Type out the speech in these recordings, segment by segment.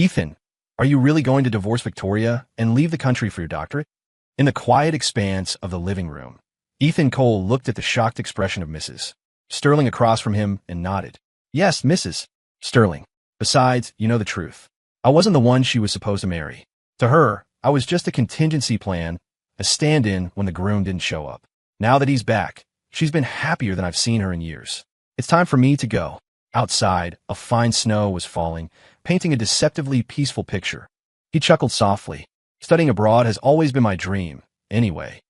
Ethan, are you really going to divorce Victoria and leave the country for your doctorate? In the quiet expanse of the living room, Ethan Cole looked at the shocked expression of Mrs. Sterling across from him and nodded. Yes, Mrs. Sterling. Besides, you know the truth. I wasn't the one she was supposed to marry. To her, I was just a contingency plan, a stand-in when the groom didn't show up. Now that he's back, she's been happier than I've seen her in years. It's time for me to go. Outside, a fine snow was falling, painting a deceptively peaceful picture. He chuckled softly. Studying abroad has always been my dream, anyway.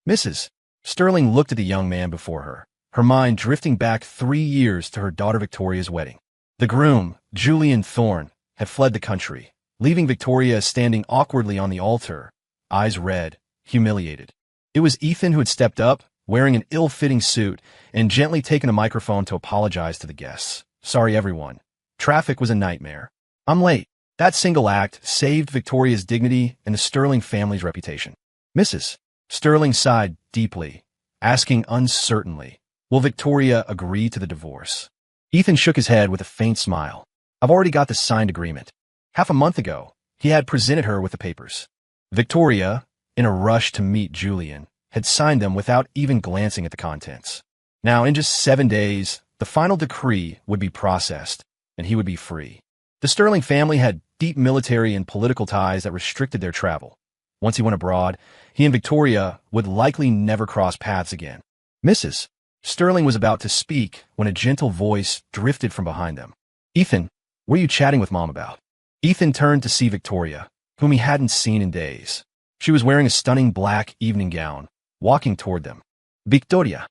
Mrs. Sterling looked at the young man before her, her mind drifting back 3 years to her daughter Victoria's wedding. The groom, Julian Thorne, had fled the country, leaving Victoria standing awkwardly on the altar, eyes red, humiliated. It was Ethan who had stepped up, wearing an ill-fitting suit, and gently taken a microphone to apologize to the guests. Sorry, everyone. Traffic was a nightmare. I'm late. That single act saved Victoria's dignity and the Sterling family's reputation. Mrs. Sterling sighed deeply, asking uncertainly, will Victoria agree to the divorce? Ethan shook his head with a faint smile. I've already got the signed agreement. Half a month ago, he had presented her with the papers. Victoria, in a rush to meet Julian, had signed them without even glancing at the contents. Now, in just 7 days, the final decree would be processed, and he would be free. The Sterling family had deep military and political ties that restricted their travel. Once he went abroad, he and Victoria would likely never cross paths again. Mrs. Sterling was about to speak when a gentle voice drifted from behind them. Ethan, what are you chatting with Mom about? Ethan turned to see Victoria, whom he hadn't seen in days. She was wearing a stunning black evening gown, walking toward them. Victoria.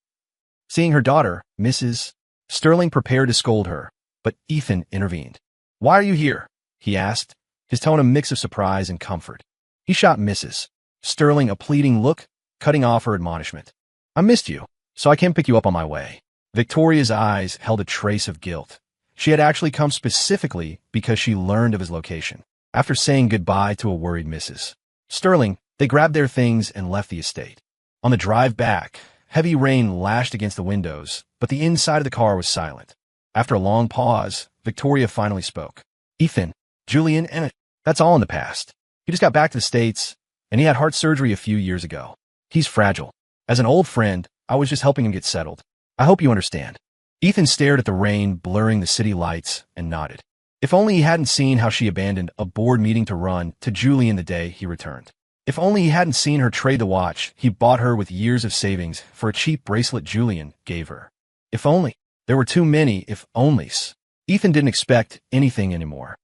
Seeing her daughter, Mrs. Sterling prepared to scold her, but Ethan intervened. Why are you here? He asked, his tone a mix of surprise and comfort. He shot Mrs. Sterling a pleading look, cutting off her admonishment. I missed you, so I came pick you up on my way. Victoria's eyes held a trace of guilt. She had actually come specifically because she learned of his location. After saying goodbye to a worried Mrs. Sterling, they grabbed their things and left the estate. On the drive back, heavy rain lashed against the windows, but the inside of the car was silent. After a long pause, Victoria finally spoke. Ethan, Julian, and that's all in the past. He just got back to the States, and he had heart surgery a few years ago. He's fragile. As an old friend, I was just helping him get settled. I hope you understand. Ethan stared at the rain blurring the city lights and nodded. If only he hadn't seen how she abandoned a board meeting to run to Julian the day he returned. If only he hadn't seen her trade the watch he bought her with years of savings for a cheap bracelet Julian gave her. If only. There were too many if-onlys. Ethan didn't expect anything anymore.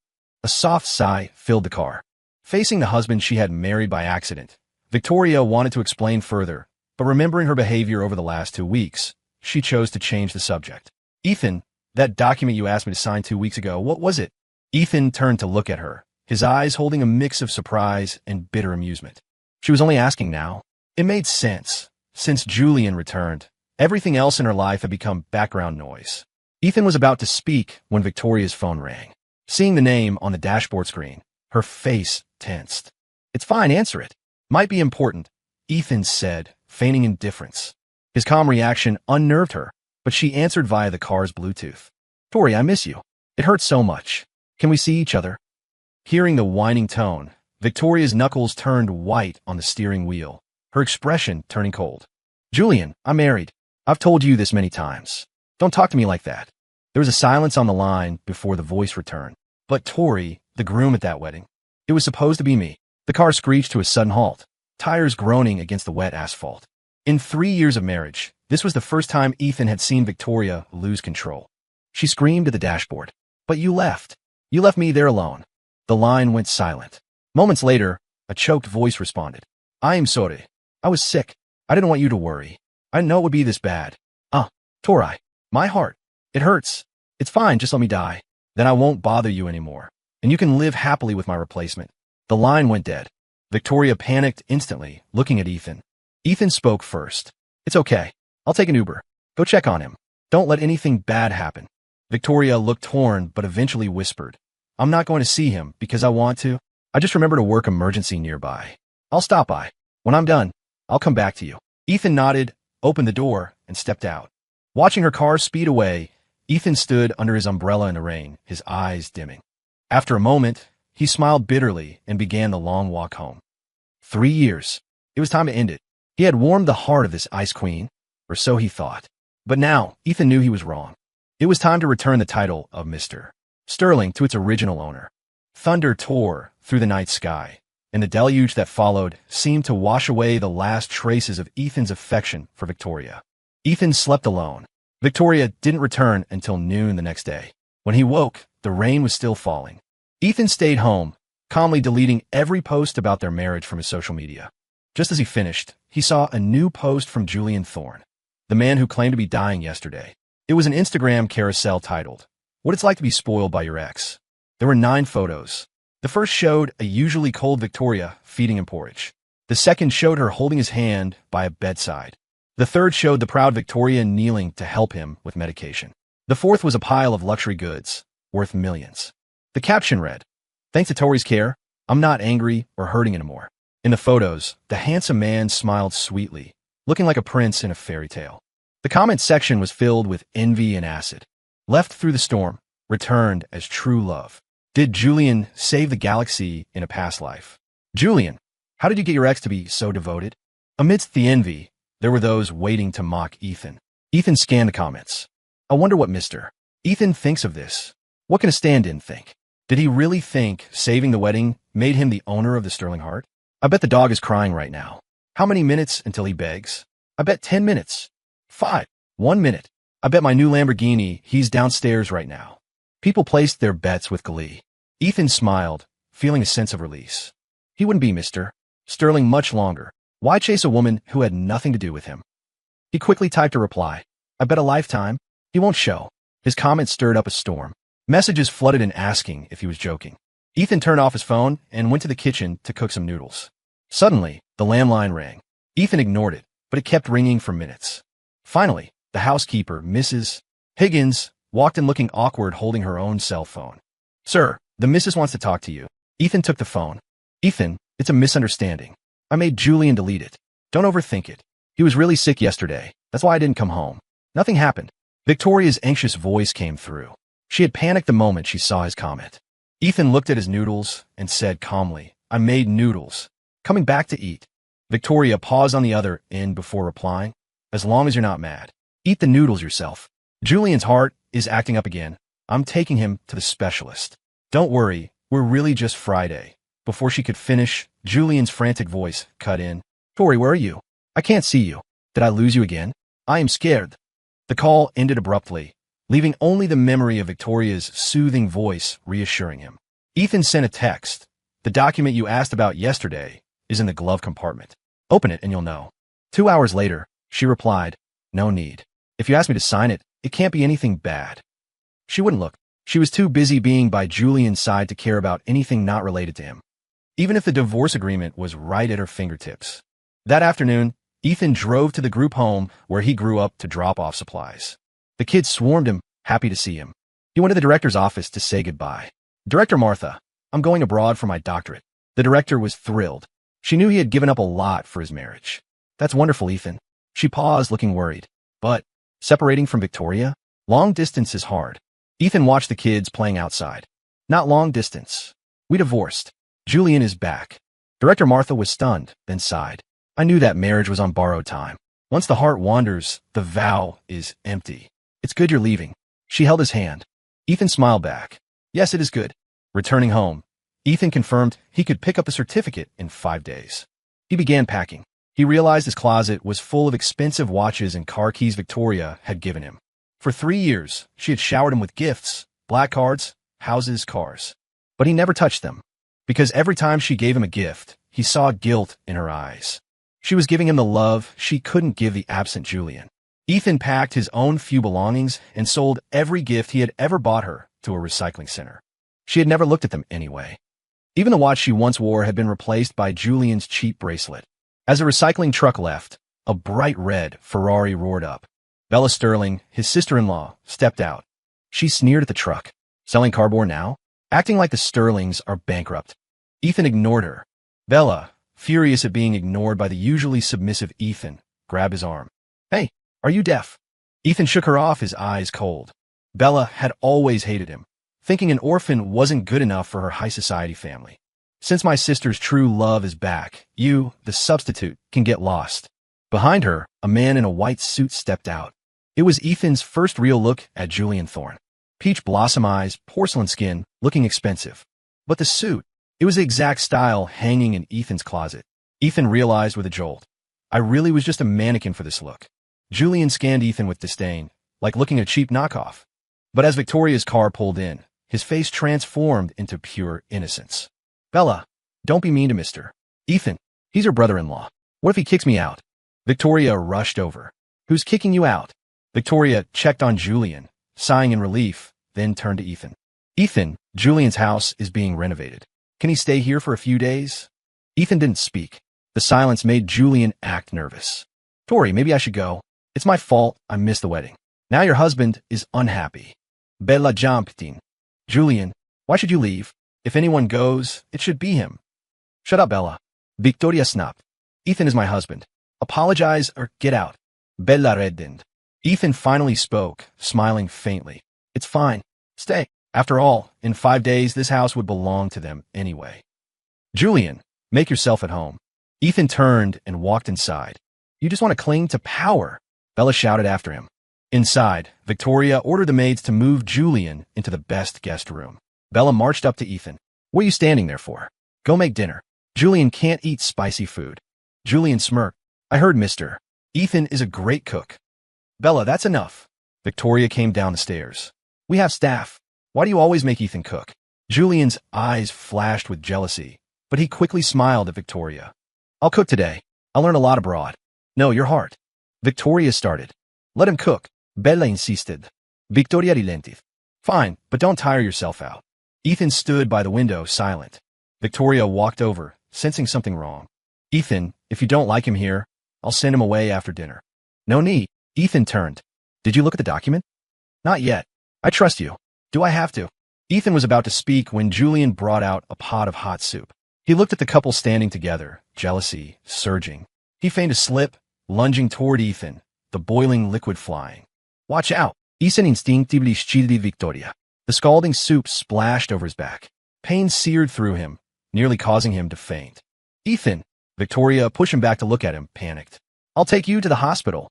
A soft sigh filled the car. Facing the husband she had married by accident, Victoria wanted to explain further, but remembering her behavior over the last 2 weeks, she chose to change the subject. Ethan, that document you asked me to sign 2 weeks ago, what was it? Ethan turned to look at her, his eyes holding a mix of surprise and bitter amusement. She was only asking now. It made sense. Since Julian returned, everything else in her life had become background noise. Ethan was about to speak when Victoria's phone rang. Seeing the name on the dashboard screen, her face tensed. It's fine, answer it. Might be important, Ethan said, feigning indifference. His calm reaction unnerved her, but she answered via the car's Bluetooth. Tori, I miss you. It hurts so much. Can we see each other? Hearing the whining tone, Victoria's knuckles turned white on the steering wheel, her expression turning cold. Julian, I'm married. I've told you this many times. Don't talk to me like that. There was a silence on the line before the voice returned. But Tori, the groom at that wedding, it was supposed to be me. The car screeched to a sudden halt, tires groaning against the wet asphalt. In 3 years of marriage, this was the first time Ethan had seen Victoria lose control. She screamed at the dashboard. But you left. You left me there alone. The line went silent. Moments later, a choked voice responded. I am sorry. I was sick. I didn't want you to worry. I didn't know it would be this bad. Tori, my heart. It hurts. It's fine, just let me die. Then I won't bother you anymore. And you can live happily with my replacement. The line went dead. Victoria panicked instantly, looking at Ethan. Ethan spoke first. It's okay. I'll take an Uber. Go check on him. Don't let anything bad happen. Victoria looked torn, but eventually whispered. I'm not going to see him because I want to. I just remembered a work emergency nearby. I'll stop by. When I'm done, I'll come back to you. Ethan nodded, opened the door, and stepped out. Watching her car speed away, Ethan stood under his umbrella in the rain, his eyes dimming. After a moment, he smiled bitterly and began the long walk home. 3 years. It was time to end it. He had warmed the heart of this ice queen, or so he thought. But now, Ethan knew he was wrong. It was time to return the title of Mr. Sterling to its original owner. Thunder tore through the night sky, and the deluge that followed seemed to wash away the last traces of Ethan's affection for Victoria. Ethan slept alone. Victoria didn't return until noon the next day. When he woke, the rain was still falling. Ethan stayed home, calmly deleting every post about their marriage from his social media. Just as he finished, he saw a new post from Julian Thorne, the man who claimed to be dying yesterday. It was an Instagram carousel titled, "What It's Like to Be Spoiled by Your Ex." There were 9 photos. The first showed a usually cold Victoria feeding him porridge. The second showed her holding his hand by a bedside. The third showed the proud Victoria kneeling to help him with medication. The fourth was a pile of luxury goods, worth millions. The caption read, "Thanks to Tori's care, I'm not angry or hurting anymore." In the photos, the handsome man smiled sweetly, looking like a prince in a fairy tale. The comment section was filled with envy and acid. Left through the storm, returned as true love. Did Julian save the galaxy in a past life? Julian, how did you get your ex to be so devoted? Amidst the envy, there were those waiting to mock Ethan. Ethan scanned the comments. I wonder what Mr. Ethan thinks of this. What can a stand-in think? Did he really think saving the wedding made him the owner of the sterling heart? I bet the dog is crying right now. How many minutes until he begs? I bet 10 minutes. 5. 1 minute. I bet my new Lamborghini, he's downstairs right now. People placed their bets with glee. Ethan smiled, feeling a sense of release. He wouldn't be Mr. Sterling much longer. Why chase a woman who had nothing to do with him? He quickly typed a reply. I bet a lifetime. He won't show. His comments stirred up a storm. Messages flooded in asking if he was joking. Ethan turned off his phone and went to the kitchen to cook some noodles. Suddenly, the landline rang. Ethan ignored it, but it kept ringing for minutes. Finally, the housekeeper, Mrs. Higgins, walked in looking awkward, holding her own cell phone. Sir, the missus wants to talk to you. Ethan took the phone. Ethan, it's a misunderstanding. I made Julian delete it. Don't overthink it. He was really sick yesterday. That's why I didn't come home. Nothing happened. Victoria's anxious voice came through. She had panicked the moment she saw his comment. Ethan looked at his noodles and said calmly, I made noodles. Coming back to eat. Victoria paused on the other end before replying. As long as you're not mad. Eat the noodles yourself. Julian's heart is acting up again. I'm taking him to the specialist. Don't worry, we're really just Friday. Before she could finish, Julian's frantic voice cut in. Tori, where are you? I can't see you. Did I lose you again? I am scared. The call ended abruptly, leaving only the memory of Victoria's soothing voice reassuring him. Ethan sent a text. The document you asked about yesterday is in the glove compartment. Open it and you'll know. 2 hours later, she replied, no need. If you ask me to sign it, it can't be anything bad. She wouldn't look. She was too busy being by Julian's side to care about anything not related to him, even if the divorce agreement was right at her fingertips. That afternoon, Ethan drove to the group home where he grew up to drop off supplies. The kids swarmed him, happy to see him. He went to the director's office to say goodbye. Director Martha, I'm going abroad for my doctorate. The director was thrilled. She knew he had given up a lot for his marriage. That's wonderful, Ethan. She paused, looking worried. But separating from Victoria? Long distance is hard. Ethan watched the kids playing outside. Not long distance. We divorced. Julian is back. Director Martha was stunned, then sighed. I knew that marriage was on borrowed time. Once the heart wanders, the vow is empty. It's good you're leaving. She held his hand. Ethan smiled back. Yes, it is good. Returning home, Ethan confirmed he could pick up the certificate in 5 days. He began packing. He realized his closet was full of expensive watches and car keys Victoria had given him. For 3 years, she had showered him with gifts, black cards, houses, cars. But he never touched them, because every time she gave him a gift, he saw guilt in her eyes. She was giving him the love she couldn't give the absent Julian. Ethan packed his own few belongings and sold every gift he had ever bought her to a recycling center. She had never looked at them anyway. Even the watch she once wore had been replaced by Julian's cheap bracelet. As the recycling truck left, a bright red Ferrari roared up. Bella Sterling, his sister-in-law, stepped out. She sneered at the truck. Selling cardboard now? Acting like the Sterlings are bankrupt. Ethan ignored her. Bella, furious at being ignored by the usually submissive Ethan, grabbed his arm. Hey, are you deaf? Ethan shook her off, his eyes cold. Bella had always hated him. thinking an orphan wasn't good enough for her high society family. Since my sister's true love is back, you, the substitute, can get lost. Behind her, a man in a white suit stepped out. It was Ethan's first real look at Julian Thorne. Peach blossom eyes, porcelain skin, looking expensive. But the suit, it was the exact style hanging in Ethan's closet. Ethan realized with a jolt. I really was just a mannequin for this look. Julian scanned Ethan with disdain, like looking at a cheap knockoff. But as Victoria's car pulled in, his face transformed into pure innocence. Bella, don't be mean to Mr. Ethan. He's your brother-in-law. What if he kicks me out? Victoria rushed over. Who's kicking you out? Victoria checked on Julian, sighing in relief, then turned to Ethan. Ethan, Julian's house is being renovated. Can he stay here for a few days? Ethan didn't speak. The silence made Julian act nervous. Tori, maybe I should go. It's my fault I missed the wedding. Now your husband is unhappy. Bella jumped in. Julian, why should you leave? If anyone goes, it should be him. Shut up, Bella. Victoria snapped. Ethan is my husband. Apologize or get out. Bella reddened. Ethan finally spoke, smiling faintly. It's fine. Stay. After all, in 5 days this house would belong to them anyway. Julian, make yourself at home. Ethan turned and walked inside. You just want to cling to power, Bella shouted after him. Inside, Victoria ordered the maids to move Julian into the best guest room. Bella marched up to Ethan. What are you standing there for? Go make dinner. Julian can't eat spicy food. Julian smirked. I heard Mr. Ethan is a great cook. Bella, that's enough. Victoria came down the stairs. We have staff. Why do you always make Ethan cook? Julian's eyes flashed with jealousy, but he quickly smiled at Victoria. I'll cook today. I'll learn a lot abroad. No, your heart. Victoria started. Let him cook. Bella insisted. Victoria relented. Fine, but don't tire yourself out. Ethan stood by the window, silent. Victoria walked over, sensing something wrong. Ethan, if you don't like him here, I'll send him away after dinner. No need. Ethan turned. Did you look at the document? Not yet. I trust you. Do I have to? Ethan was about to speak when Julian brought out a pot of hot soup. He looked at the couple standing together, jealousy surging. He feigned a slip, lunging toward Ethan, the boiling liquid flying. Watch out! Ethan instinctively shielded Victoria. The scalding soup splashed over his back. Pain seared through him, nearly causing him to faint. Ethan! Victoria pushed him back to look at him, panicked. I'll take you to the hospital.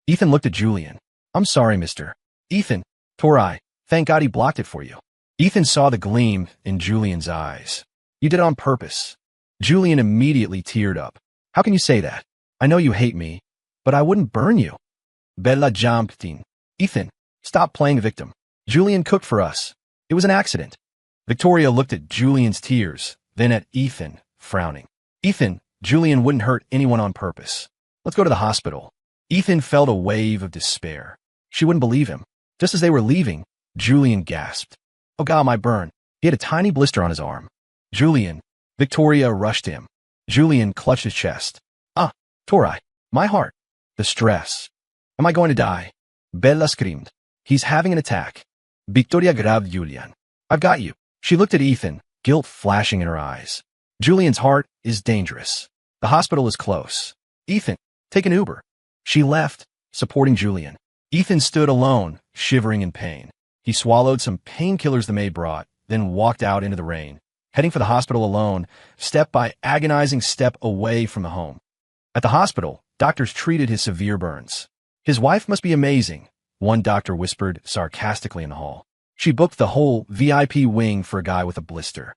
Ethan looked at Julian. I'm sorry, Mr. Ethan. Tori, thank God he blocked it for you. Ethan saw the gleam in Julian's eyes. You did it on purpose. Julian immediately teared up. How can you say that? I know you hate me, but I wouldn't burn you. Bella jumped in. Ethan, stop playing victim. Julian cooked for us. It was an accident. Victoria looked at Julian's tears, then at Ethan, frowning. Ethan, Julian wouldn't hurt anyone on purpose. Let's go to the hospital. Ethan felt a wave of despair. She wouldn't believe him. Just as they were leaving, Julian gasped. Oh God, my burn. He had a tiny blister on his arm. Julian. Victoria rushed to him. Julian clutched his chest. Ah, Tori, my heart. The stress. Am I going to die? Bella screamed. He's having an attack. Victoria grabbed Julian. I've got you. She looked at Ethan, guilt flashing in her eyes. Julian's heart is dangerous. The hospital is close. Ethan, take an Uber. She left, supporting Julian. Ethan stood alone, shivering in pain. He swallowed some painkillers the maid brought, then walked out into the rain, heading for the hospital alone, step by agonizing step away from the home. At the hospital, doctors treated his severe burns. His wife must be amazing, one doctor whispered sarcastically in the hall. She booked the whole VIP wing for a guy with a blister.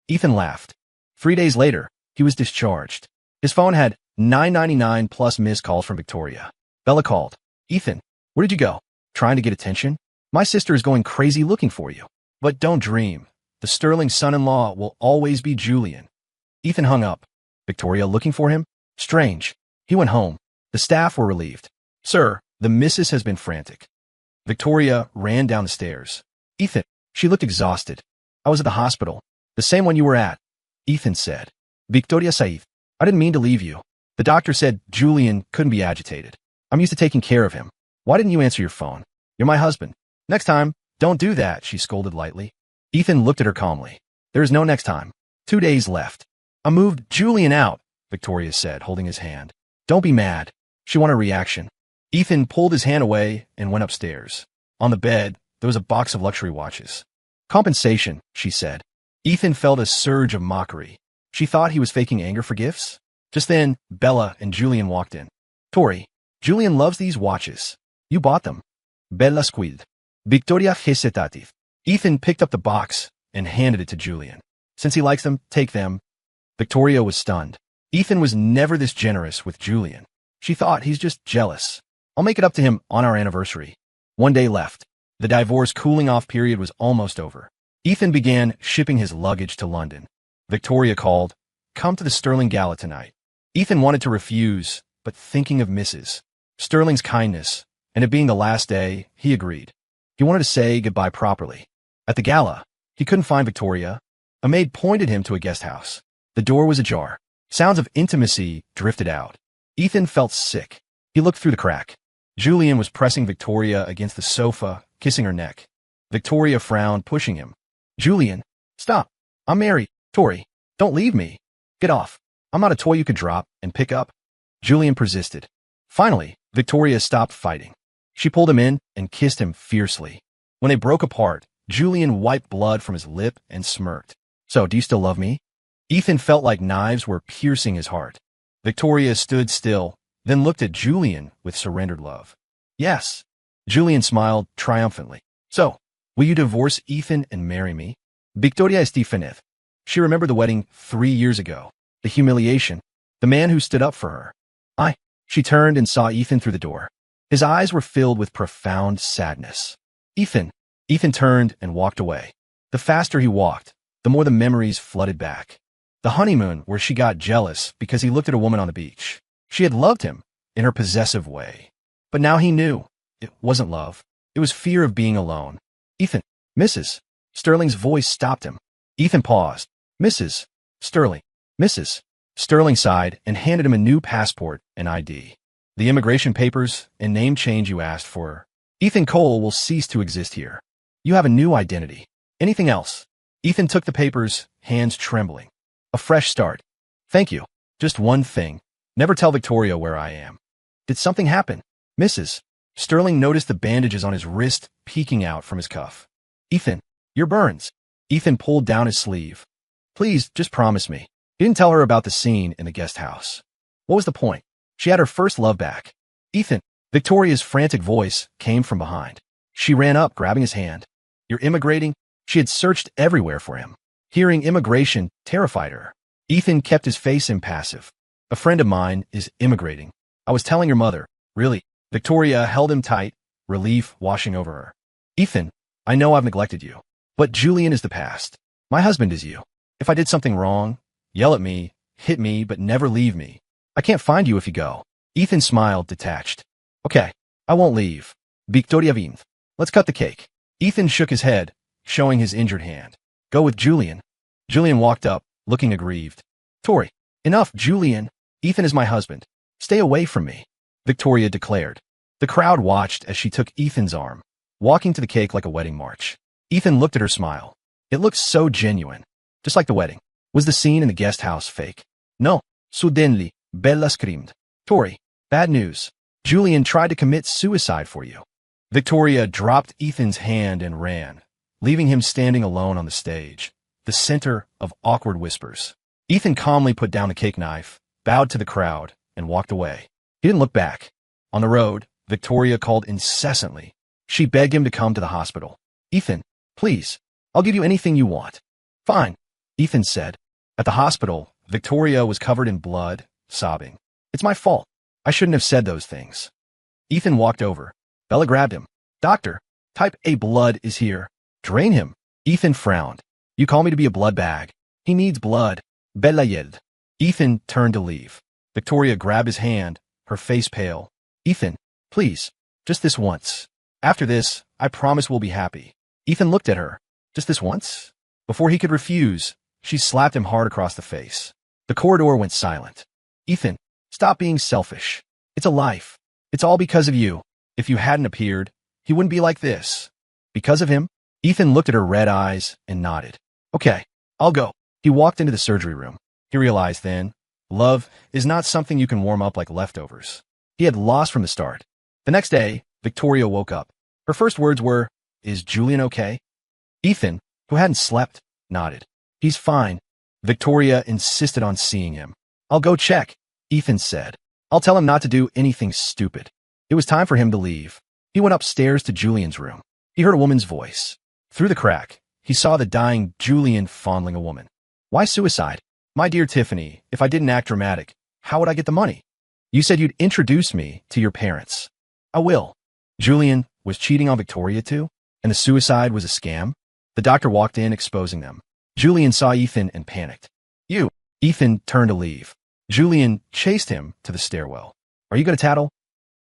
Ethan laughed. 3 days later, he was discharged. His phone had 999 plus missed calls from Victoria. Bella called. Ethan, where did you go? Trying to get attention? My sister is going crazy looking for you. But don't dream. The sterling son-in-law will always be Julian. Ethan hung up. Victoria looking for him? Strange. He went home. The staff were relieved. Sir, the missus has been frantic. Victoria ran down the stairs. Ethan, she looked exhausted. I was at the hospital. The same one you were at. Ethan said. Victoria Said, I didn't mean to leave you. The doctor said Julian couldn't be agitated. I'm used to taking care of him. Why didn't you answer your phone? You're my husband. Next time, don't do that, she scolded lightly. Ethan looked at her calmly. There is no next time. 2 days left. I moved Julian out, Victoria said, holding his hand. Don't be mad. She wanted a reaction. Ethan pulled his hand away and went upstairs. On the bed, there was a box of luxury watches. Compensation, she said. Ethan felt a surge of mockery. She thought he was faking anger for gifts. Just then, Bella and Julian walked in. Tori, Julian loves these watches. You bought them. Bella squealed. Victoria hesitative. Ethan picked up the box and handed it to Julian. Since he likes them, take them. Victoria was stunned. Ethan was never this generous with Julian. She thought he's just jealous. I'll make it up to him on our anniversary. One day left. The divorce cooling-off period was almost over. Ethan began shipping his luggage to London. Victoria called, "Come to the Sterling Gala tonight." Ethan wanted to refuse, but thinking of Mrs. Sterling's kindness, and it being the last day, he agreed. He wanted to say goodbye properly. At the gala, he couldn't find Victoria. A maid pointed him to a guest house. The door was ajar. Sounds of intimacy drifted out. Ethan felt sick. He looked through the crack. Julian was pressing Victoria against the sofa, kissing her neck. Victoria frowned, pushing him. Julian, stop. I'm married. Tori, don't leave me. Get off. I'm not a toy you could drop and pick up. Julian persisted. Finally, Victoria stopped fighting. She pulled him in and kissed him fiercely. When they broke apart, Julian wiped blood from his lip and smirked. So, do you still love me? Ethan felt like knives were piercing his heart. Victoria stood still, then looked at Julian with surrendered love. Yes. Julian smiled triumphantly. So, will you divorce Ethan and marry me? Victoria Estefanez. She remembered the wedding 3 years ago. The humiliation. The man who stood up for her. She turned and saw Ethan through the door. His eyes were filled with profound sadness. Ethan. Ethan turned and walked away. The faster he walked, the more the memories flooded back. The honeymoon where she got jealous because he looked at a woman on the beach. She had loved him in her possessive way. But now he knew. It wasn't love. It was fear of being alone. Ethan. Mrs. Sterling's voice stopped him. Ethan paused. Mrs. Sterling. Mrs. Sterling sighed and handed him a new passport and ID. The immigration papers and name change you asked for. Ethan Cole will cease to exist here. You have a new identity. Anything else? Ethan took the papers, hands trembling. A fresh start. Thank you. Just one thing. Never tell Victoria where I am. Did something happen? Mrs. Sterling noticed the bandages on his wrist peeking out from his cuff. Ethan, your burns. Ethan pulled down his sleeve. Please, just promise me. He didn't tell her about the scene in the guest house. What was the point? She had her first love back. Ethan. Victoria's frantic voice came from behind. She ran up, grabbing his hand. You're immigrating? She had searched everywhere for him. Hearing immigration terrified her. Ethan kept his face impassive. A friend of mine is immigrating. I was telling your mother. Really? Victoria held him tight, relief washing over her. Ethan, I know I've neglected you. But Julian is the past. My husband is you. If I did something wrong, yell at me, hit me, but never leave me. I can't find you if you go. Ethan smiled, detached. Okay, I won't leave. Victoria vient. Let's cut the cake. Ethan shook his head, showing his injured hand. Go with Julian. Julian walked up, looking aggrieved. Tori, enough, Julian. Ethan is my husband. Stay away from me, Victoria declared. The crowd watched as she took Ethan's arm, walking to the cake like a wedding march. Ethan looked at her smile. It looked so genuine, just like the wedding. Was the scene in the guest house fake? No. Suddenly, Bella screamed. Tori, bad news. Julian tried to commit suicide for you. Victoria dropped Ethan's hand and ran, leaving him standing alone on the stage, the center of awkward whispers. Ethan calmly put down the cake knife, bowed to the crowd, and walked away. He didn't look back. On the road, Victoria called incessantly. She begged him to come to the hospital. Ethan, please, I'll give you anything you want. Fine, Ethan said. At the hospital, Victoria was covered in blood, sobbing. It's my fault. I shouldn't have said those things. Ethan walked over. Bella grabbed him. Doctor, type A blood is here. Drain him. Ethan frowned. You call me to be a blood bag. He needs blood. Bella yelled. Ethan turned to leave. Victoria grabbed his hand, her face pale. Ethan, please, just this once. After this, I promise we'll be happy. Ethan looked at her. Just this once? Before he could refuse, she slapped him hard across the face. The corridor went silent. Ethan, stop being selfish. It's a life. It's all because of you. If you hadn't appeared, he wouldn't be like this. Because of him? Ethan looked at her red eyes and nodded. Okay, I'll go. He walked into the surgery room. He realized then, love is not something you can warm up like leftovers. He had lost from the start. The next day, Victoria woke up. Her first words were, Is Julian okay? Ethan, who hadn't slept, nodded. He's fine. Victoria insisted on seeing him. I'll go check, Ethan said. I'll tell him not to do anything stupid. It was time for him to leave. He went upstairs to Julian's room. He heard a woman's voice. Through the crack, he saw the dying Julian fondling a woman. Why suicide? My dear Tiffany, if I didn't act dramatic, how would I get the money? You said you'd introduce me to your parents. I will. Julian was cheating on Victoria too, and the suicide was a scam? The doctor walked in, exposing them. Julian saw Ethan and panicked. You. Ethan turned to leave. Julian chased him to the stairwell. Are you going to tattle?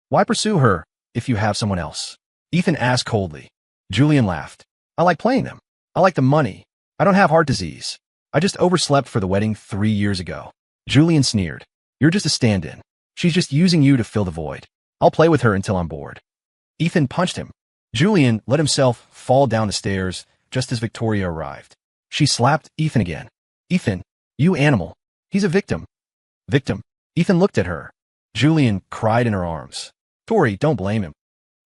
Why pursue her if you have someone else? Ethan asked coldly. Julian laughed. I like playing them. I like the money. I don't have heart disease. I just overslept for the wedding 3 years ago. Julian sneered. You're just a stand-in. She's just using you to fill the void. I'll play with her until I'm bored. Ethan punched him. Julian let himself fall down the stairs just as Victoria arrived. She slapped Ethan again. Ethan, you animal. He's a victim. Victim. Ethan looked at her. Julian cried in her arms. Tori, don't blame him.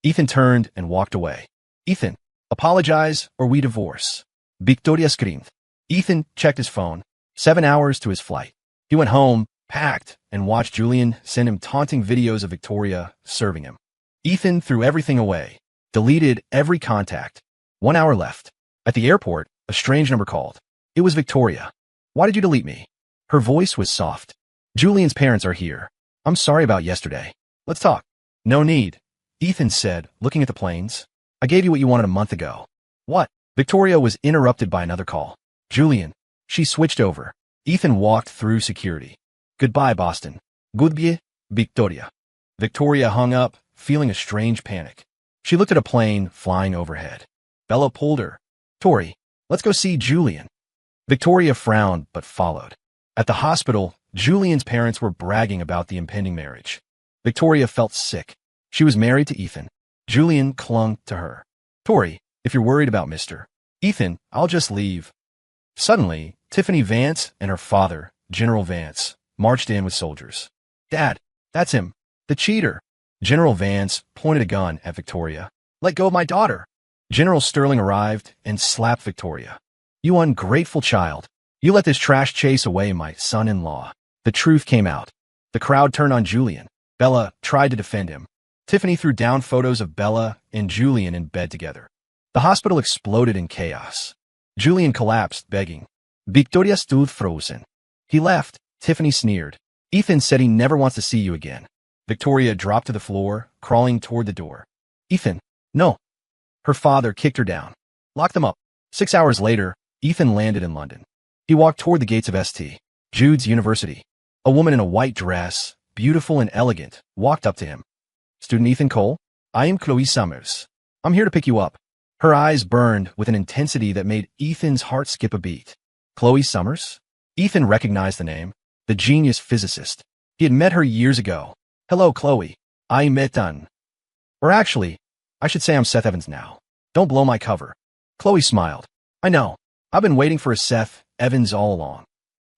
Ethan turned and walked away. Ethan, apologize or we divorce. Victoria screamed. Ethan checked his phone. 7 hours to his flight. He went home, packed, and watched Julian send him taunting videos of Victoria serving him. Ethan threw everything away, deleted every contact. 1 hour left. At the airport, a strange number called. It was Victoria. Why did you delete me? Her voice was soft. Julian's parents are here. I'm sorry about yesterday. Let's talk. No need, Ethan said, looking at the planes. I gave you what you wanted a month ago. What? Victoria was interrupted by another call. Julian. She switched over. Ethan walked through security. Goodbye, Boston. Goodbye, Victoria. Victoria hung up, feeling a strange panic. She looked at a plane flying overhead. Bella pulled her. Tori, let's go see Julian. Victoria frowned but followed. At the hospital, Julian's parents were bragging about the impending marriage. Victoria felt sick. She was married to Ethan. Julian clung to her. Tori, if you're worried about Mr. Ethan, I'll just leave. Suddenly, Tiffany Vance and her father, General Vance, marched in with soldiers. Dad, that's him. The cheater. General Vance pointed a gun at Victoria. Let go of my daughter. General Sterling arrived and slapped Victoria. You ungrateful child. You let this trash chase away my son-in-law. The truth came out. The crowd turned on Julian. Bella tried to defend him. Tiffany threw down photos of Bella and Julian in bed together. The hospital exploded in chaos. Julian collapsed, begging. Victoria stood frozen. He left. Tiffany sneered. Ethan said he never wants to see you again. Victoria dropped to the floor, crawling toward the door. Ethan, no. Her father kicked her down. Lock them up. 6 hours later, Ethan landed in London. He walked toward the gates of St. Jude's University. A woman in a white dress, beautiful and elegant, walked up to him. Student Ethan Cole, I am Chloe Summers. I'm here to pick you up. Her eyes burned with an intensity that made Ethan's heart skip a beat. Chloe Summers? Ethan recognized the name, the genius physicist. He had met her years ago. Hello, Chloe. I'm Metan. Or actually, I should say I'm Seth Evans now. Don't blow my cover. Chloe smiled. I know. I've been waiting for a Seth Evans all along.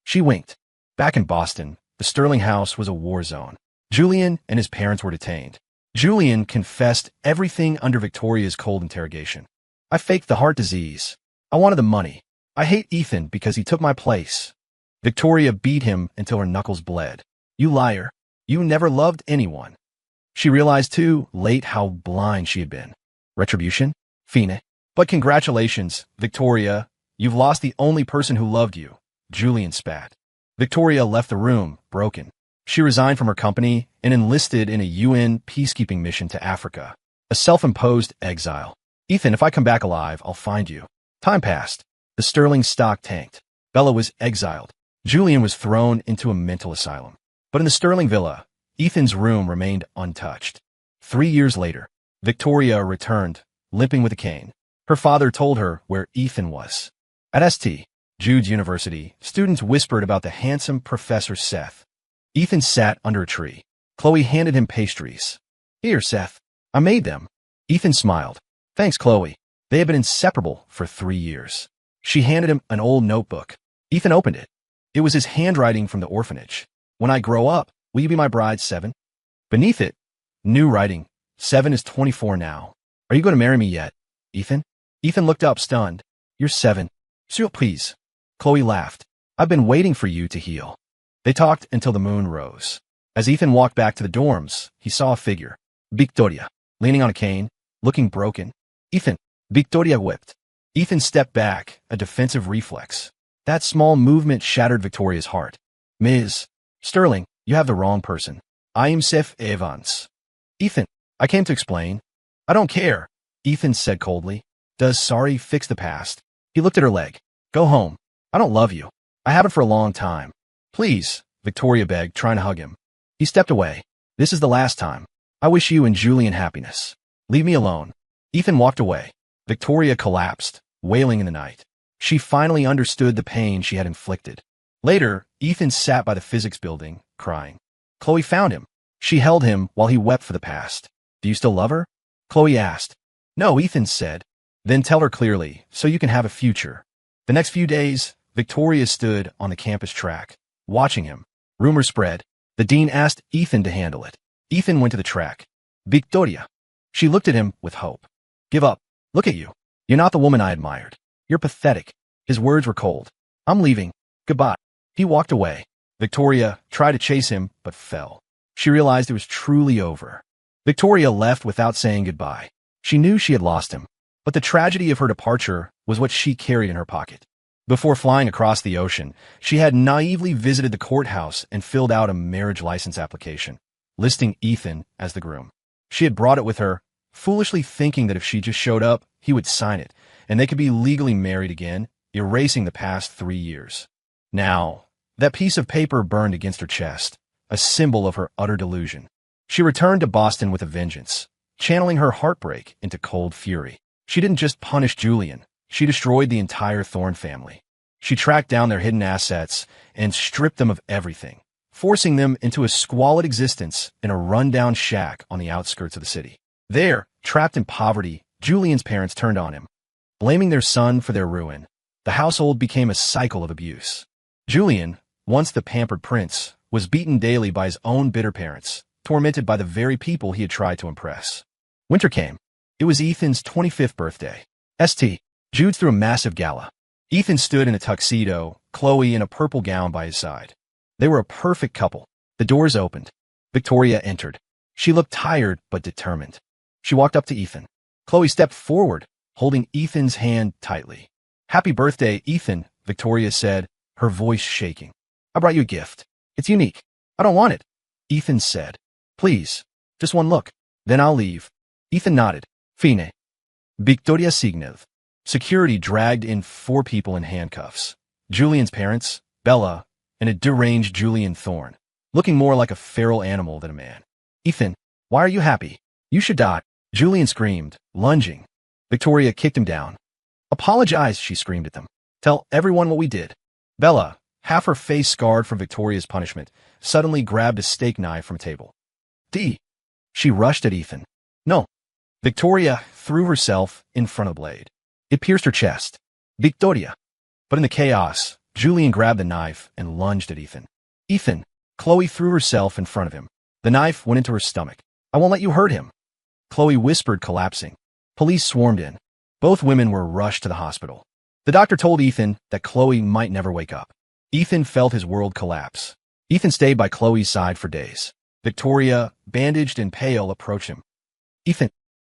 She winked. Back in Boston, the Sterling house was a war zone. Julian and his parents were detained. Julian confessed everything under Victoria's cold interrogation. I faked the heart disease. I wanted the money. I hate Ethan because he took my place. Victoria beat him until her knuckles bled. You liar. You never loved anyone. She realized too late how blind she had been. Retribution? Fine. But congratulations, Victoria. You've lost the only person who loved you. Julian spat. Victoria left the room, broken. She resigned from her company and enlisted in a UN peacekeeping mission to Africa. A self-imposed exile. Ethan, if I come back alive, I'll find you. Time passed. The Sterling stock tanked. Bella was exiled. Julian was thrown into a mental asylum. But in the Sterling villa, Ethan's room remained untouched. 3 years later, Victoria returned, limping with a cane. Her father told her where Ethan was. At St. Jude's University, students whispered about the handsome Professor Seth. Ethan sat under a tree. Chloe handed him pastries. Here, Seth. I made them. Ethan smiled. Thanks, Chloe. They had been inseparable for 3 years. She handed him an old notebook. Ethan opened it. It was his handwriting from the orphanage. When I grow up, will you be my bride, 7? Beneath it, new writing. 7 is 24 now. Are you going to marry me yet, Ethan? Ethan looked up, stunned. You're 7. Surprise. Chloe laughed. I've been waiting for you to heal. They talked until the moon rose. As Ethan walked back to the dorms, he saw a figure. Victoria, leaning on a cane, looking broken. Ethan. Victoria whipped. Ethan stepped back, a defensive reflex. That small movement shattered Victoria's heart. Ms. Sterling, you have the wrong person. I am Seth Evans. Ethan, I came to explain. I don't care, Ethan said coldly. Does sorry fix the past? He looked at her leg. Go home. I don't love you. I haven't for a long time. Please, Victoria begged, trying to hug him. He stepped away. This is the last time. I wish you and Julian happiness. Leave me alone. Ethan walked away. Victoria collapsed, wailing in the night. She finally understood the pain she had inflicted. Later, Ethan sat by the physics building, crying. Chloe found him. She held him while he wept for the past. Do you still love her? Chloe asked. No, Ethan said. Then tell her clearly, so you can have a future. The next few days, Victoria stood on the campus track, watching him. Rumors spread. The dean asked Ethan to handle it. Ethan went to the track. Victoria. She looked at him with hope. Give up. Look at you. You're not the woman I admired. You're pathetic. His words were cold. I'm leaving. Goodbye. He walked away. Victoria tried to chase him, but fell. She realized it was truly over. Victoria left without saying goodbye. She knew she had lost him, but the tragedy of her departure was what she carried in her pocket. Before flying across the ocean, she had naively visited the courthouse and filled out a marriage license application, listing Ethan as the groom. She had brought it with her, foolishly thinking that if she just showed up, he would sign it, and they could be legally married again, erasing the past 3 years. Now, that piece of paper burned against her chest, a symbol of her utter delusion. She returned to Boston with a vengeance, channeling her heartbreak into cold fury. She didn't just punish Julian, she destroyed the entire Thorne family. She tracked down their hidden assets and stripped them of everything, forcing them into a squalid existence in a rundown shack on the outskirts of the city. There, trapped in poverty, Julian's parents turned on him. Blaming their son for their ruin, the household became a cycle of abuse. Julian, once the pampered prince, was beaten daily by his own bitter parents, tormented by the very people he had tried to impress. Winter came. It was Ethan's 25th birthday. St. Jude's threw a massive gala. Ethan stood in a tuxedo, Chloe in a purple gown by his side. They were a perfect couple. The doors opened. Victoria entered. She looked tired but determined. She walked up to Ethan. Chloe stepped forward, holding Ethan's hand tightly. Happy birthday, Ethan, Victoria said, her voice shaking. I brought you a gift. It's unique. I don't want it, Ethan said. Please, just one look. Then I'll leave. Ethan nodded. Fine. Victoria signed. Security dragged in 4 people in handcuffs. Julian's parents, Bella, and a deranged Julian Thorne, looking more like a feral animal than a man. Ethan, why are you happy? You should die. Julian screamed, lunging. Victoria kicked him down. Apologize, she screamed at them. Tell everyone what we did. Bella, half her face scarred from Victoria's punishment, suddenly grabbed a steak knife from a table. She rushed at Ethan. No. Victoria threw herself in front of the blade. It pierced her chest. Victoria. But in the chaos, Julian grabbed the knife and lunged at Ethan. Ethan. Chloe threw herself in front of him. The knife went into her stomach. I won't let you hurt him. Chloe whispered, collapsing. Police swarmed in. Both women were rushed to the hospital. The doctor told Ethan that Chloe might never wake up. Ethan felt his world collapse. Ethan stayed by Chloe's side for days. Victoria, bandaged and pale, approached him. Ethan.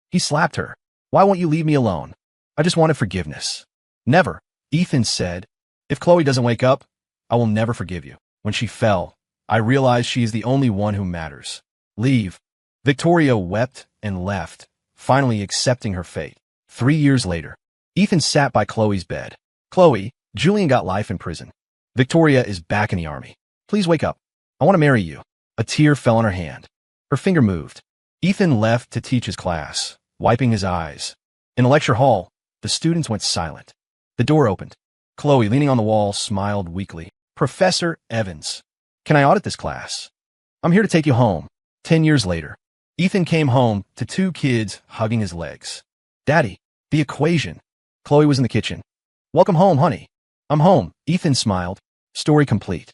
He slapped her. Why won't you leave me alone? I just wanted forgiveness. Never, Ethan said. If Chloe doesn't wake up, I will never forgive you. When she fell, I realized she is the only one who matters. Leave. Victoria wept and left, finally accepting her fate. 3 years later, Ethan sat by Chloe's bed. Chloe, Julian got life in prison. Victoria is back in the army. Please wake up. I want to marry you. A tear fell on her hand. Her finger moved. Ethan left to teach his class, wiping his eyes. In the lecture hall, the students went silent. The door opened. Chloe, leaning on the wall, smiled weakly. Professor Evans, can I audit this class? I'm here to take you home. 10 years later, Ethan came home to 2 kids hugging his legs. Daddy, the equation. Chloe was in the kitchen. Welcome home, honey. I'm home. Ethan smiled. Story complete.